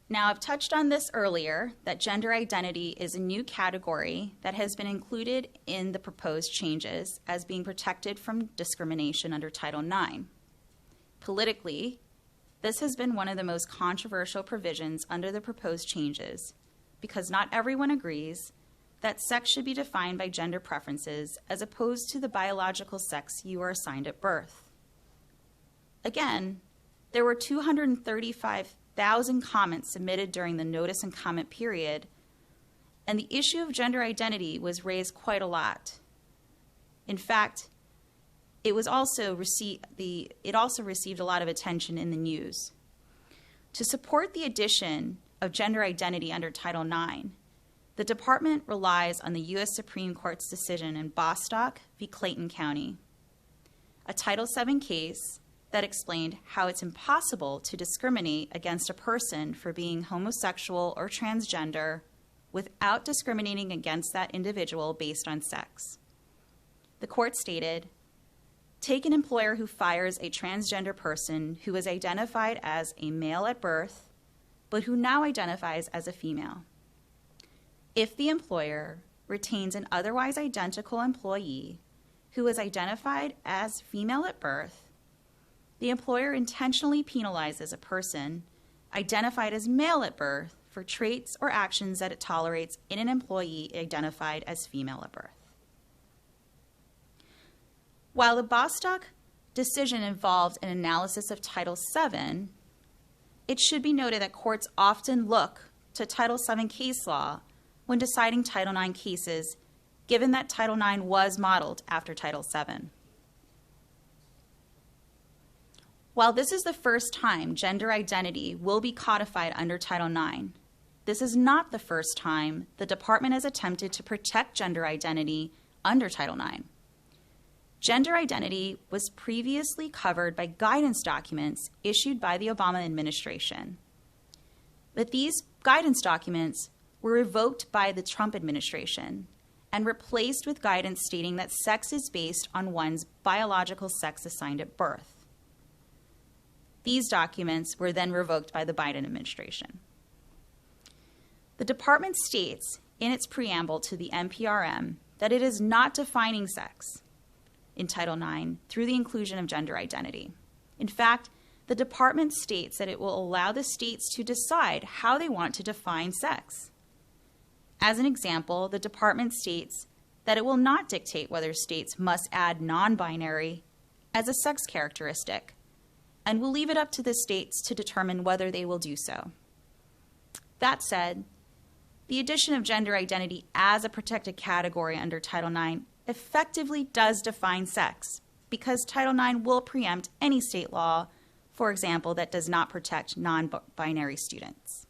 Now, I've touched on this earlier, that gender identity is a new category that has been included in the proposed changes as being protected from discrimination under Title IX. Politically, this has been one of the most controversial provisions under the proposed changes because not everyone agrees that sex should be defined by gender preferences as opposed to the biological sex you are assigned at birth. Again, there were 235,000 comments submitted during the notice and comment period, and the issue of gender identity was raised quite a lot. In fact, it also received a lot of attention in the news. To support the addition of gender identity under Title IX, the department relies on the U.S. Supreme Court's decision in Bostock v. Clayton County, a Title VII case that explained how it's impossible to discriminate against a person for being homosexual or transgender without discriminating against that individual based on sex. The court stated, "Take an employer who fires a transgender person who was identified as a male at birth, but who now identifies as a female. If the employer retains an otherwise identical employee who was identified as female at birth, the employer intentionally penalizes a person identified as male at birth for traits or actions that it tolerates in an employee identified as female at birth." While the Bostock decision involved an analysis of Title VII, it should be noted that courts often look to Title VII case law when deciding Title IX cases, given that Title IX was modeled after Title VII. While this is the first time gender identity will be codified under Title IX, this is not the first time the department has attempted to protect gender identity under Title IX. Gender identity was previously covered by guidance documents issued by the Obama administration. But these guidance documents were revoked by the Trump administration and replaced with guidance stating that sex is based on one's biological sex assigned at birth. These documents were then revoked by the Biden administration. The department states in its preamble to the NPRM that it is not defining sex in Title IX through the inclusion of gender identity. In fact, the department states that it will allow the states to decide how they want to define sex. As an example, the department states that it will not dictate whether states must add non-binary as a sex characteristic, and will leave it up to the states to determine whether they will do so. That said, the addition of gender identity as a protected category under Title IX effectively does define sex, because Title IX will preempt any state law, for example, that does not protect non-binary students.